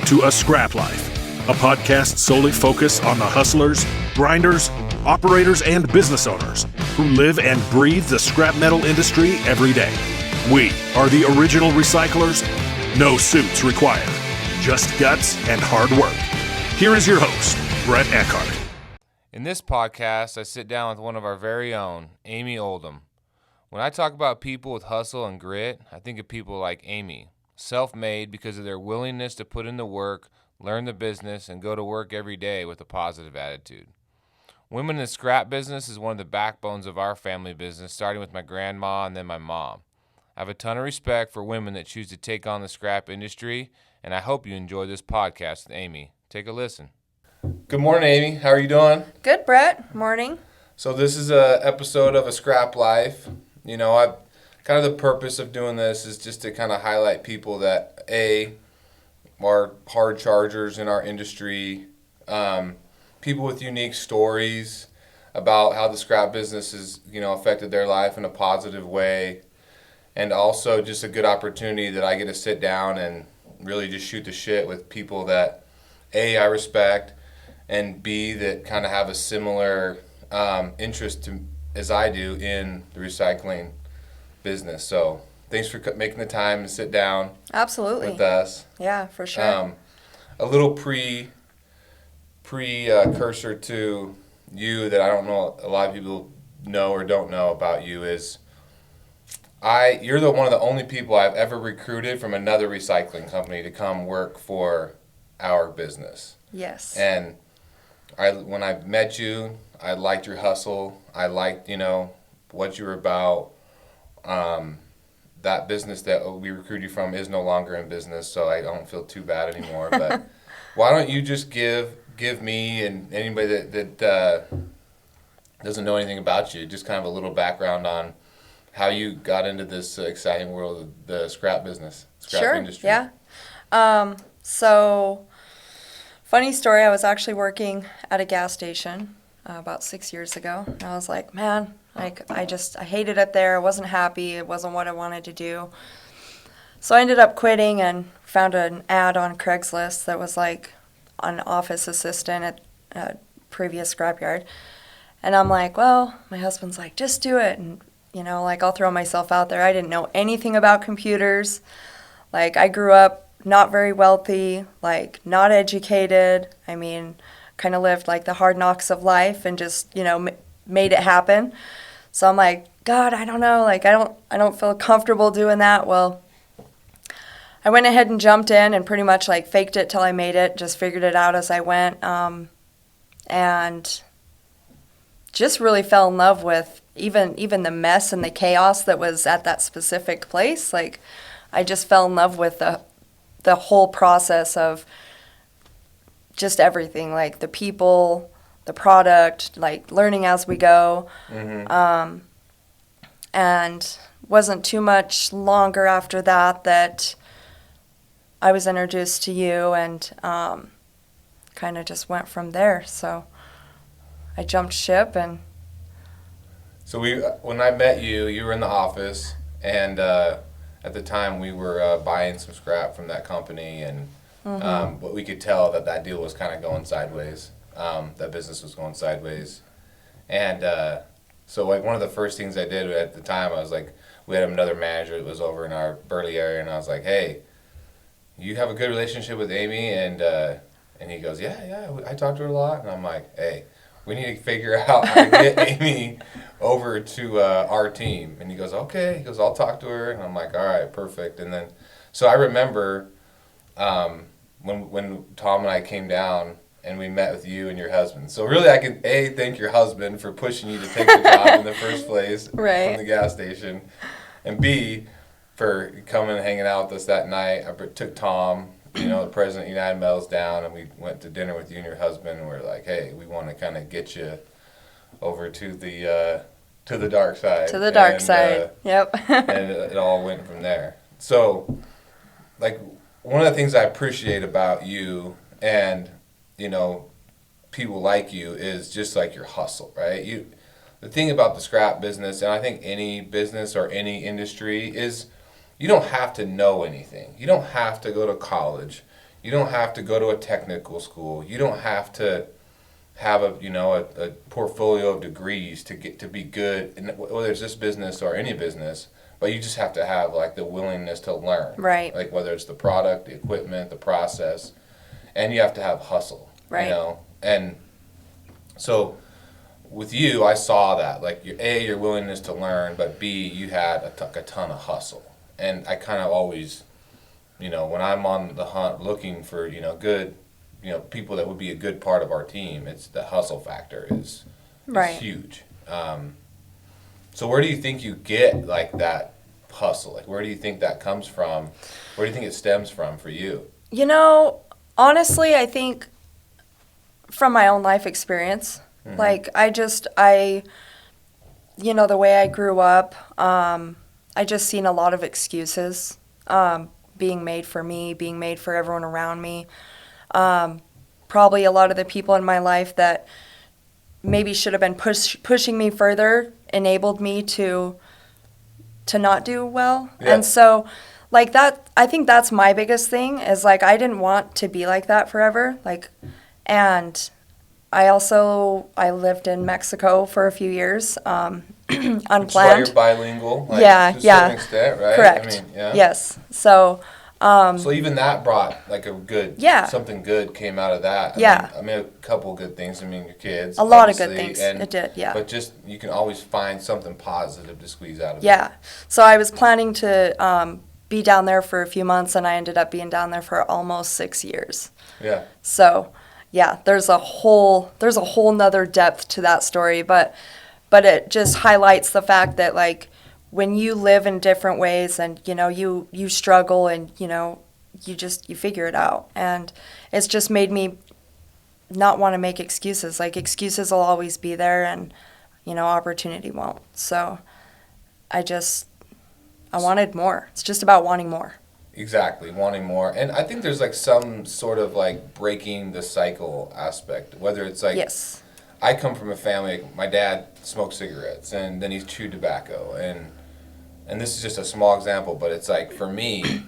to A Scrap Life, a podcast solely focused on the hustlers, grinders, operators, and business owners who live and breathe the scrap metal industry every day. We are the original recyclers. No suits required, just guts and hard work. Here is your host, Brett Eckhart. In this podcast, I sit down with one of our very own, Amie Oldham. When I talk about people with hustle and grit, I think of people like Amie, self-made because of their willingness to put in the work, learn the business, and go to work every day with a positive attitude. Women in the scrap business is one of the backbones of our family business, starting with my grandma and then my mom. I have a ton of respect for women that choose to take on the scrap industry, and I hope you enjoy this podcast with Amie. Take a listen. Good morning, Amie. How are you doing? Good, Brett. Morning. So this is an episode of A Scrap Life. You know, kind of the purpose of doing this is just to kind of highlight people that, are hard chargers in our industry, people with unique stories about how the scrap business has, affected their life in a positive way, and also just a good opportunity that I get to sit down and really just shoot the shit with people that, A, I respect, and B, that kind of have a similar interest as I do in the recycling business. So thanks for making the time to sit down. Absolutely. With us. Yeah, for sure. A little precursor to you that I don't know a lot of people know or don't know about you is you're one of the only people I've ever recruited from another recycling company to come work for our business. Yes. And when I met you, I liked your hustle. I liked, what you were about. That business that we recruited you from is no longer in business, so I don't feel too bad anymore. But why don't you just give me and anybody that doesn't know anything about you just kind of a little background on how you got into this exciting world of the scrap business, industry. Sure, yeah. So, funny story, I was actually working at a gas station about 6 years ago. And I was like, man, I hated it there. I wasn't happy. It wasn't what I wanted to do. So I ended up quitting and found an ad on Craigslist that was like an office assistant at a previous scrapyard. And I'm like, well, my husband's like, just do it. And, I'll throw myself out there. I didn't know anything about computers. Like, I grew up not very wealthy, like, not educated. I mean, kind of lived like the hard knocks of life and just, made it happen. So I'm like, God, I don't know, like, I don't feel comfortable doing that. Well, I went ahead and jumped in and pretty much like faked it till I made it, just figured it out as I went, and just really fell in love with even the mess and the chaos that was at that specific place. Like, I just fell in love with the whole process of just everything, like the people, the product, like learning as we go. Mm-hmm. And wasn't too much longer after that I was introduced to you, and kind of just went from there. So I jumped ship. And so when I met you, you were in the office, and at the time we were buying some scrap from that company, and mm-hmm. But we could tell that deal was kind of going sideways. That business was going sideways. And so like one of the first things I did at the time, I was like, we had another manager that was over in our Burley area, and I was like, hey, you have a good relationship with Amie? And he goes, yeah, I talk to her a lot. And I'm like, hey, we need to figure out how to get Amie over to our team. And he goes, okay. He goes, I'll talk to her. And I'm like, all right, perfect. And then, so I remember when Tom and I came down and we met with you and your husband. So really I can, A, thank your husband for pushing you to take the job in the first place right. from the gas station. And B, for coming and hanging out with us that night. I took Tom, the president of United Metals, down, and we went to dinner with you and your husband, and we're like, hey, we want to kind of get you over to the dark side. To the dark side, yep. And it all went from there. So, like, one of the things I appreciate about you and, people like you is just like your hustle, right? The thing about the scrap business, and I think any business or any industry, is you don't have to know anything. You don't have to go to college. You don't have to go to a technical school. You don't have to have a portfolio of degrees to get to be good in whether it's this business or any business. But you just have to have like the willingness to learn. Right. Like whether it's the product, the equipment, the process, and you have to have hustle. Right. You know, and so with you, I saw that like your willingness to learn, but B, you had a ton of hustle. And I kind of always, when I'm on the hunt looking for good, people that would be a good part of our team, it's the hustle factor is huge. So where do you think you get like that hustle? Like where do you think that comes from? Where do you think it stems from for you? Honestly, I think from my own life experience. Mm-hmm. Like the way I grew up, I just seen a lot of excuses being made for me, being made for everyone around me. Probably a lot of the people in my life that maybe should have been pushing me further enabled me to not do well. Yeah. And so like that, I think that's my biggest thing is like I didn't want to be like that forever. Like, and I lived in Mexico for a few years, unplanned. That's why you're bilingual. Like, yeah, to a certain extent, right? Correct. Yes. So. So even that brought like a good, something good came out of that. I mean, a couple good things. I mean, your kids. A lot of good things. It did, yeah. But just, you can always find something positive to squeeze out of it. Yeah. So I was planning to be down there for a few months, and I ended up being down there for almost 6 years. Yeah. So, yeah, there's a whole nother depth to that story, but it just highlights the fact that, like, when you live in different ways and, you struggle and, you figure it out. And it's just made me not want to make excuses. Like, excuses will always be there and, opportunity won't. So I wanted more. It's just about wanting more. Exactly, wanting more. And I think there's, like, some sort of, like, breaking the cycle aspect, whether it's, like... Yes. I come from a family, my dad smoked cigarettes, and then he chewed tobacco, and this is just a small example, but it's like, for me,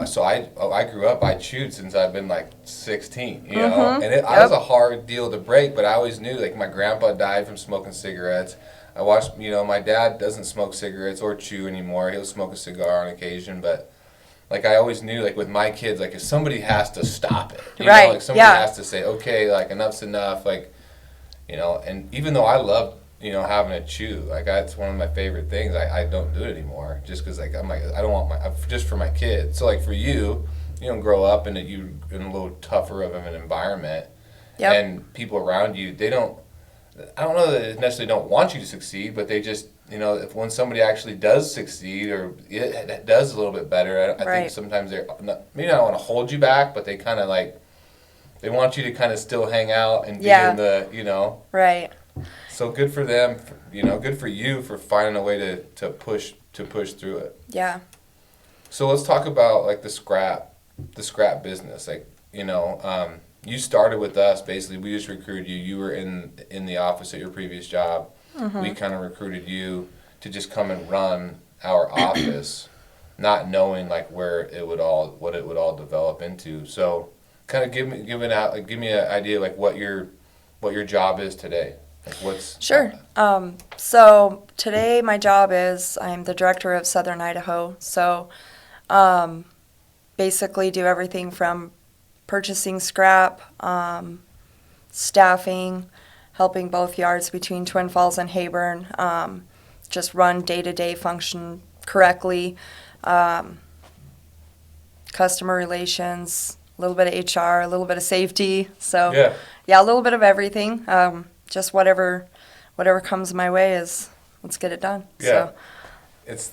so I grew up, I chewed since I've been like 16, and I was a hard deal to break, but I always knew, like, my grandpa died from smoking cigarettes. I watched, my dad doesn't smoke cigarettes or chew anymore. He'll smoke a cigar on occasion, but, like, I always knew, like, with my kids, like, if somebody has to stop it, like, somebody has to say, okay, like, enough's enough, like, and even though I love, having a chew, like, it's one of my favorite things, I don't do it anymore, just because, like, I'm like, I don't want just for my kids. So, like, for you don't grow up in a little tougher of an environment, and people around you, I don't know that they necessarily don't want you to succeed, but they just, if when somebody actually does succeed or it does a little bit better, I think sometimes they're maybe not want to hold you back, but they kind of like, they want you to kind of still hang out and be in the, Right. So good for them, good for you for finding a way to push through it. Yeah. So let's talk about, like, the scrap business. Like, you started with us, basically. We just recruited you. You were in the office at your previous job. Mm-hmm. We kind of recruited you to just come and run our office, not knowing, like, what it would all develop into. So kind of give me an idea, like, what your job is today. Like, what's sure. So today my job is I'm the director of Southern Idaho. So basically do everything from purchasing scrap, staffing, helping both yards between Twin Falls and Heyburn, just run day-to-day function correctly, customer relations, a little bit of HR, a little bit of safety. So yeah, a little bit of everything. Just whatever comes my way let's get it done. Yeah. So. It's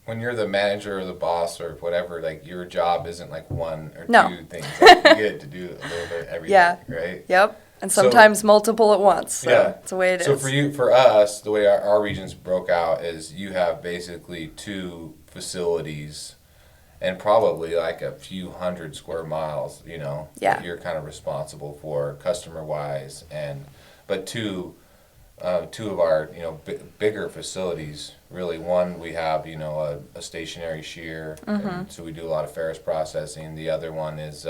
when you're the manager or the boss or whatever, like, your job isn't like one or two things. Like, you get to do a little bit of everything, right? Yep. And sometimes multiple at once. So that's the way it is. So for us, the way our regions broke out is you have basically 2 facilities and probably like a few hundred square miles, that you're kind of responsible for customer-wise, but 2 two of our bigger facilities. Really, one we have a stationary shear, and so we do a lot of ferrous processing. The other one is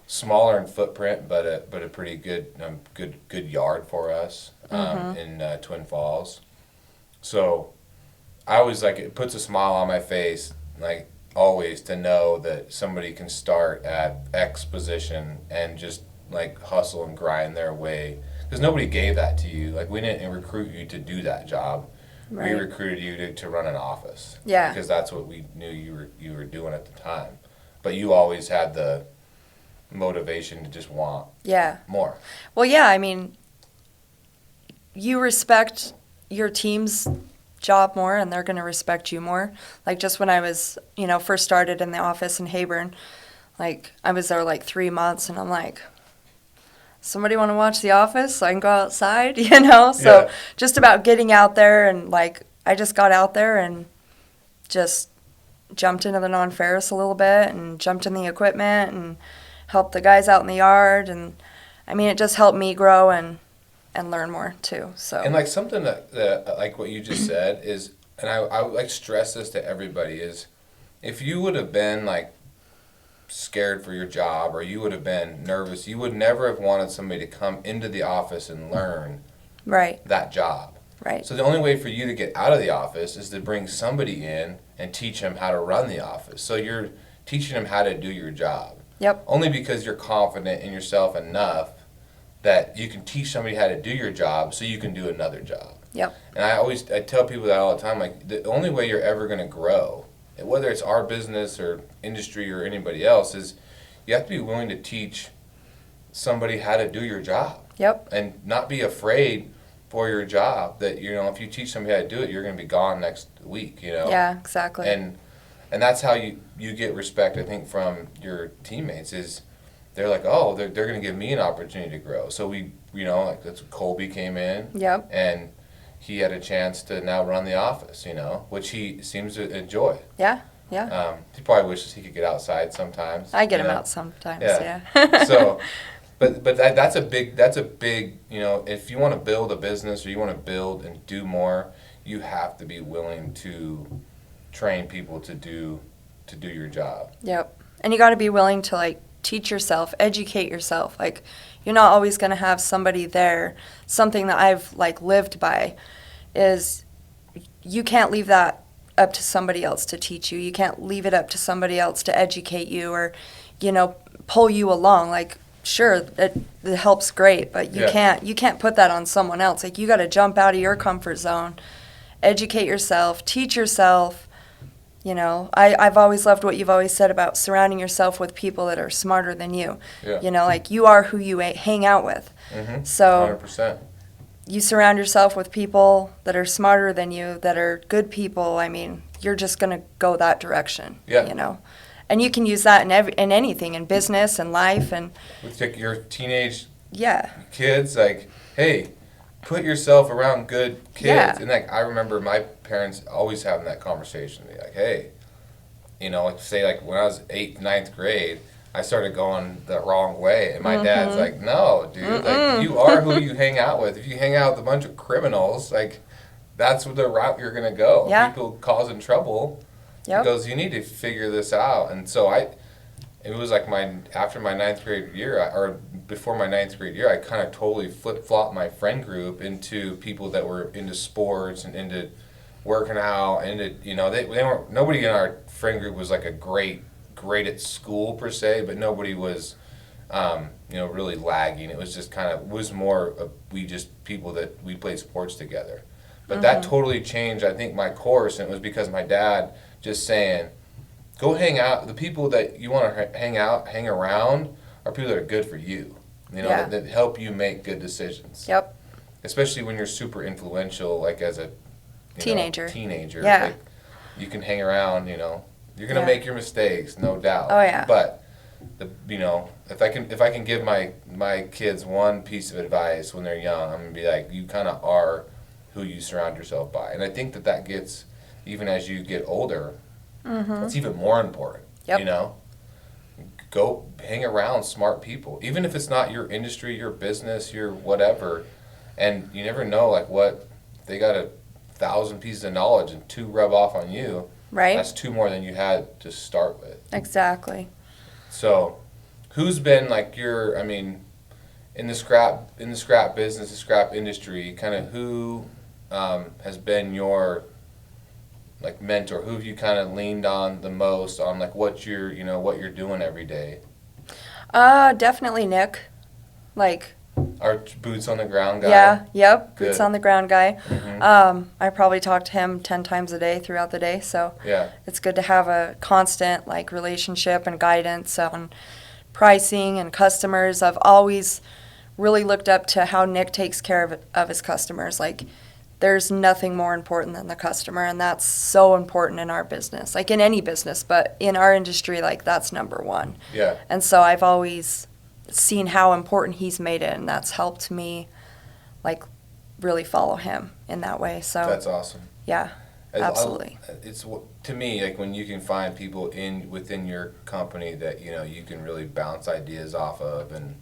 smaller in footprint, but a pretty good yard for us in Twin Falls. So I always it puts a smile on my face, like always, to know that somebody can start at X position and just hustle and grind their way. Because nobody gave that to you. Like, we didn't recruit you to do that job. Right. We recruited you to run an office. Yeah. Because that's what we knew you were doing at the time. But you always had the motivation to just want more. Well, yeah, I mean, you respect your team's job more, and they're going to respect you more. Like, just when I was, first started in the office in Hayburn, I was there 3 months, and I'm like, somebody want to watch The Office so I can go outside, So just about getting out there, and I just got out there and just jumped into the non-ferrous a little bit and jumped in the equipment and helped the guys out in the yard. And I mean, it just helped me grow and learn more too. So, and something that like what you just said is, and I stress this to everybody, is if you would have been scared for your job, or you would have been nervous, you would never have wanted somebody to come into the office and learn that job. Right. So the only way for you to get out of the office is to bring somebody in and teach them how to run the office. So you're teaching them how to do your job. Yep. Only because you're confident in yourself enough that you can teach somebody how to do your job so you can do another job. Yep. And I tell people that all the time, the only way you're ever going to grow, whether it's our business or industry or anybody else, is you have to be willing to teach somebody how to do your job. Yep. And not be afraid for your job that, if you teach somebody how to do it, you're going to be gone next week, Yeah, exactly. And that's how you get respect, I think, from your teammates, is they're like, oh, they're going to give me an opportunity to grow. So we, that's when Colby came in. Yep. And he had a chance to now run the office, which he seems to enjoy. Yeah, yeah. He probably wishes he could get outside sometimes. I get him out sometimes, yeah. So, but that's a big, if you want to build a business or you want to build and do more, you have to be willing to train people to do your job. Yep. And you got to be willing to teach yourself, educate yourself. You're not always going to have somebody there. Something that I've lived by is you can't leave that up to somebody else to teach you. You can't leave it up to somebody else to educate you or, pull you along. Sure, it helps great, but you can't put that on someone else. You got to jump out of your comfort zone, educate yourself, teach yourself. I've always loved what you've always said about surrounding yourself with people that are smarter than you. Yeah. You are who you hang out with. Mm-hmm. So 100%. You surround yourself with people that are smarter than you, that are good people. I mean, you're just going to go that direction. Yeah. And you can use that in anything, in business and life. And with your teenage kids, hey, put yourself around good kids. Yeah. And I remember my parents always having that conversation. Hey, say when I was 8th, 9th grade, I started going the wrong way. And my dad's like, no, dude, you are who you hang out with. If you hang out with a bunch of criminals, that's the route you're going to go. Yeah. People causing trouble. Yep. He goes, you need to figure this out. And so it was after my 9th grade year, or before my 9th grade year, I kind of totally flip-flopped my friend group into people that were into sports and into working out, and they weren't, nobody in our friend group was a great at school per se, but nobody was really lagging. It was just was more of people that we played sports together. But that totally changed, I think, my course, and it was because my dad just saying, go hang out. The people that you want to hang around are people that are good for you. That help you make good decisions. Yep. Especially when you're super influential, as a teenager. Yeah. You can hang around. You're gonna make your mistakes, no doubt. Oh yeah. But if I can give my kids one piece of advice when they're young, I'm gonna be you kind of are who you surround yourself by, and I think that gets, even as you get older, it's even more important. Yep. Go hang around smart people, even if it's not your industry, your business, your whatever. And you never know, like, what, if they got 1,000 pieces of knowledge and 2 rub off on you, Right. that's 2 more than you had to start with. Exactly. So, who's been like I mean, in the scrap business, the scrap industry, kind of who has been your like mentor? Who have you kind of leaned on the most on like what you're doing every day? Definitely Nick. Like, Our boots on the ground guy. yeah, yep, boots Good. on the ground guy. Mhm. I probably talk to him 10 times a day throughout the day, so Yeah. it's good to have a constant like relationship and guidance on pricing and customers. I've always really looked up to how Nick takes care of his customers. Like, there's nothing more important than the customer, and that's so important in our business, like in any business, but in our industry, like that's number one. Yeah. And so I've always seen how important he's made it, and that's helped me like really follow him in that way. So That's awesome. yeah, absolutely. It's to me like when you can find people within your company that you can really bounce ideas off of, and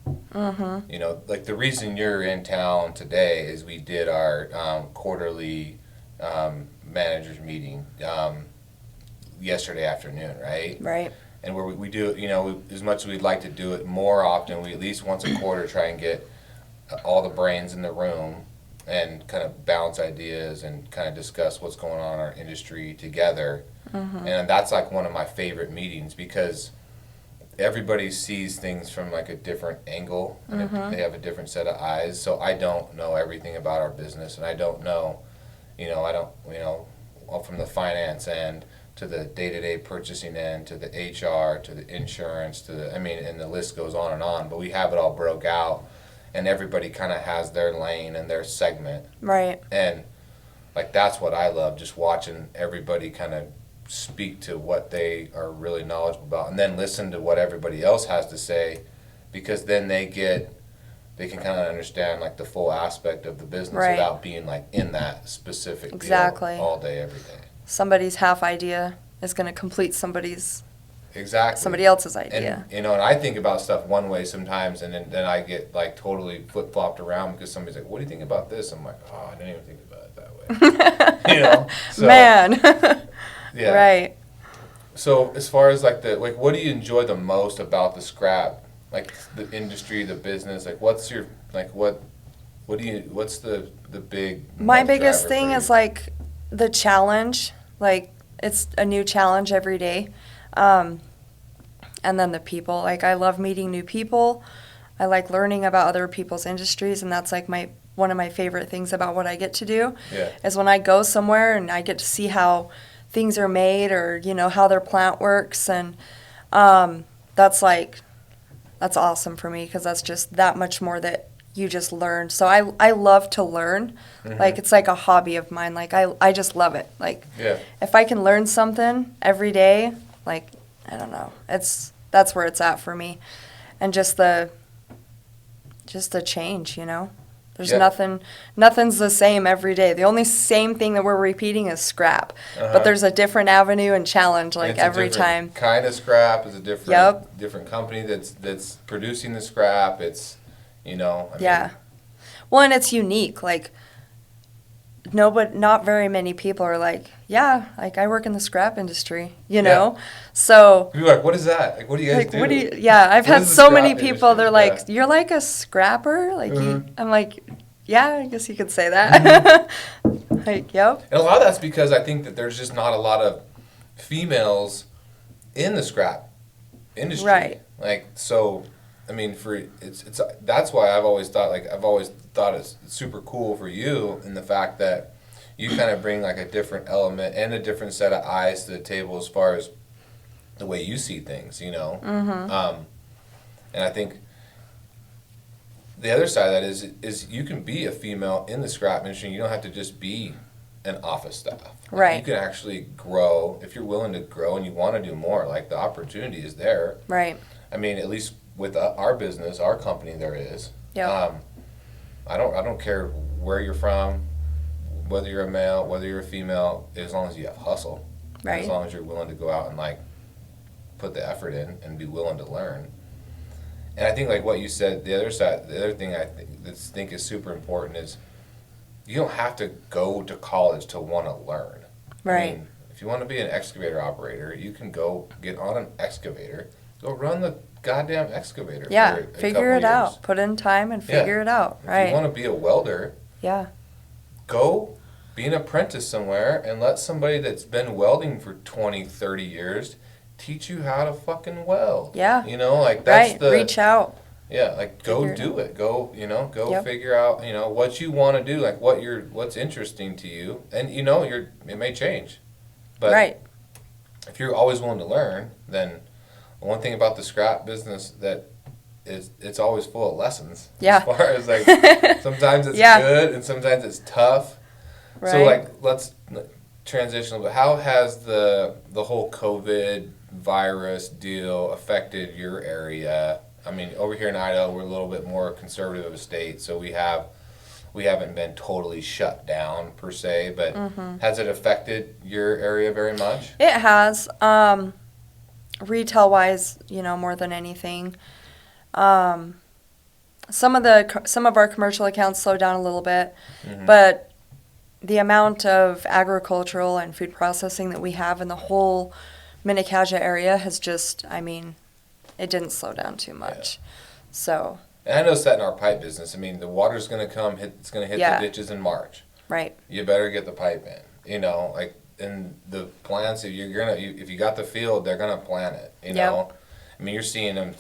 like the reason you're in town today is we did our quarterly managers meeting yesterday afternoon, right? Right. And where we do it, as much as we'd like to do it more often, we at least once a quarter try and get all the brains in the room and kind of bounce ideas and kind of discuss what's going on in our industry together. And that's like one of my favorite meetings because everybody sees things from like a different angle and they have a different set of eyes. So I don't know everything about our business, and I don't know, from the finance end to the day-to-day purchasing end, to the HR, to the insurance, and the list goes on and on. But we have it all broke out, and everybody kind of has their lane and their segment. Right. And like that's what I love, just watching everybody kind of speak to what they are really knowledgeable about, and then listen to what everybody else has to say, because then they can kind of understand like the full aspect of the business Right. without being like in that specific Exactly. deal all day, every day. Somebody's half idea is going to complete somebody Exactly. else's idea. And and I think about stuff one way sometimes, and then I get like totally flip flopped around because somebody's like, "What do you think about this?" I'm like, "Oh, I didn't even think about it that way." So, Man. yeah. Right. So as far as like what do you enjoy the most about the scrap, like the industry, the business? Like what's your what's the big My like, biggest driver thing for you? is like the challenge. Like, it's a new challenge every day. And then the people. Like, I love meeting new people. I like learning about other people's industries, and that's like one of my favorite things about what I get to do. Yeah. Is when I go somewhere and I get to see how things are made, or how their plant works, and that's awesome for me, because that's just that much more that you just learn. So I love to learn. Like, it's like a hobby of mine. Like, I just love it. Like, Yeah. if I can learn something every day, like, I don't know, that's where it's at for me. And just the change, There's Yeah. nothing's the same every day. The only same thing that we're repeating is scrap. But there's a different avenue and challenge, like, It's a every different time. kind of scrap. It's a different Yep. different company that's producing the scrap. It's I mean, Yeah. Well, and it's unique. Like, not very many people are like, yeah, like, I work in the scrap industry, Yeah. So, People are like, what is that? Like, what do you guys like, do? yeah, I've What had is the so many scrap people, industry? they're like, Yeah. you're like a scrapper? Like, I'm like, yeah, I guess you could say Mm-hmm. that. Like, yep. And a lot of that's because I think that there's just not a lot of females in the scrap industry. Right. Like, so, I mean, that's why I've always thought it's super cool for you in the fact that you kind of bring like a different element and a different set of eyes to the table as far as the way you see things, And I think the other side of that is you can be a female in the scrap industry. You don't have to just be an office staff. Like, Right. You can actually grow if you're willing to grow and you want to do more. Like, the opportunity is there. Right. I mean, at least with our business, our company, there is. Yeah. I don't care where you're from, whether you're a male, whether you're a female, as long as you have hustle. Right. As long as you're willing to go out and like put the effort in and be willing to learn. And I think like what you said, the other thing I think is super important is you don't have to go to college to want to learn. Right. I mean, if you want to be an excavator operator, you can go get on an excavator, go run the goddamn excavator. Yeah, for a figure it couple years. out. Put in time and figure it out. If Right. you want to be a welder, Yeah. go be an apprentice somewhere and let somebody that's been welding for 20, 30 years teach you how to fucking weld. Yeah. You know, like that's Right. the Reach out. yeah, like go Figure it do it. Go, go Yep. figure out, what you want to do, like what's interesting to you. And it may change. But Right. if you're always willing to learn, then one thing about the scrap business that it's always full of lessons. Yeah. As far as like sometimes it's Yeah. good and sometimes it's tough. Right. So like let's transition. But how has the whole COVID virus deal affected your area? I mean, over here in Idaho, we're a little bit more conservative of a state, so we haven't been totally shut down per se. But has it affected your area very much? It has. Retail wise, more than anything. Some of our commercial accounts slowed down a little bit, but the amount of agricultural and food processing that we have in the whole Mini-Cassia area has just, it didn't slow down too much. So, And I noticed that in our pipe business. I mean, the water's going to come, it's going to hit Yeah. the ditches in March. right. You better get the pipe in. Like in the plants, if you got the field, they're gonna plant it. Yep. I mean, you're seeing them.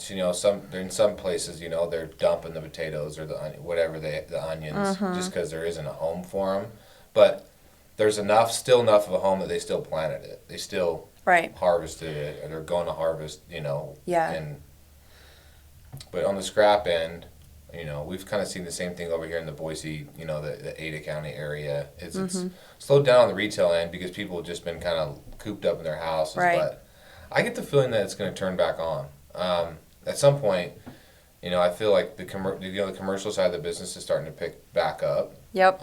In some places, they're dumping the potatoes or the onions, just because there isn't a home for them. But there's still enough of a home that they still planted it. They still Right. harvested it, or they're going to harvest. Yeah. But on the scrap end, we've kind of seen the same thing over here in the Boise, the Ada County area. It's slowed down on the retail end because people have just been kind of cooped up in their houses. Right. But I get the feeling that it's going to turn back on. At some point, I feel like the commercial side of the business is starting to pick back up. Yep.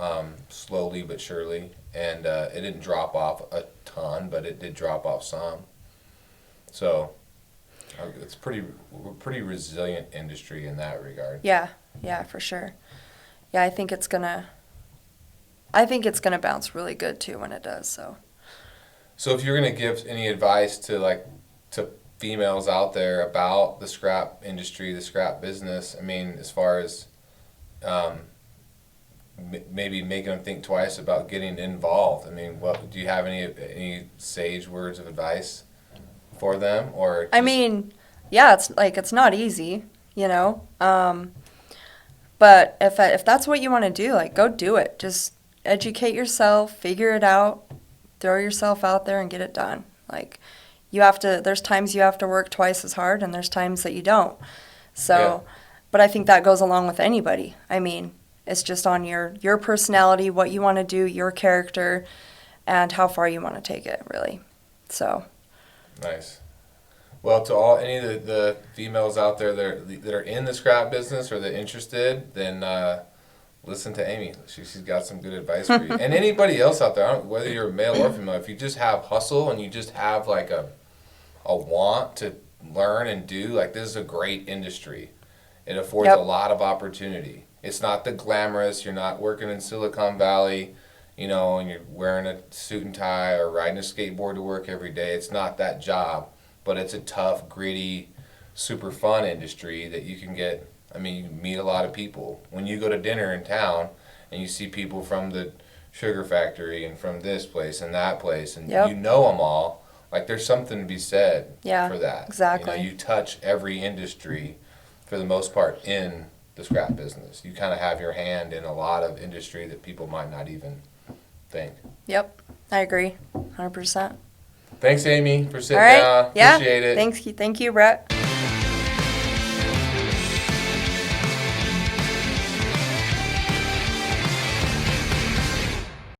Slowly but surely. And it didn't drop off a ton, but it did drop off some. So it's pretty resilient industry in that regard. Yeah. Yeah, for sure. Yeah, I think it's gonna bounce really good too when it does. So if you're gonna give any advice to females out there about the scrap industry, the scrap business, as far as maybe making them think twice about getting involved. What do you have any sage words of advice for them, or? Yeah, it's not easy, but if that's what you want to do, go do it. Just educate yourself, figure it out, throw yourself out there and get it done. There's times you have to work twice as hard and there's times that you don't. So, Yeah. But I think that goes along with anybody. It's just on your personality, what you want to do, your character, and how far you want to take it, really. So. Nice. Well, to any of the females out there that are in the scrap business or that are interested, then listen to Amie. She's got some good advice for you. And anybody else out there, whether you're male or female, if you just have hustle and you just have a want to learn and do, this is a great industry. It affords Yep. a lot of opportunity. It's not the glamorous. You're not working in Silicon Valley, and you're wearing a suit and tie or riding a skateboard to work every day. It's not that job. But it's a tough, gritty, super fun industry that you can get. You can meet a lot of people. When you go to dinner in town and you see people from the sugar factory and from this place and that place, and Yep. you know them all, there's something to be said Yeah, for that. exactly. You touch every industry for the most part in the scrap business. You kind of have your hand in a lot of industry that people might not even think. Yep, I agree, 100%. Thanks, Amie, for sitting All right. down. Yeah. Appreciate it. Thank you, Brett.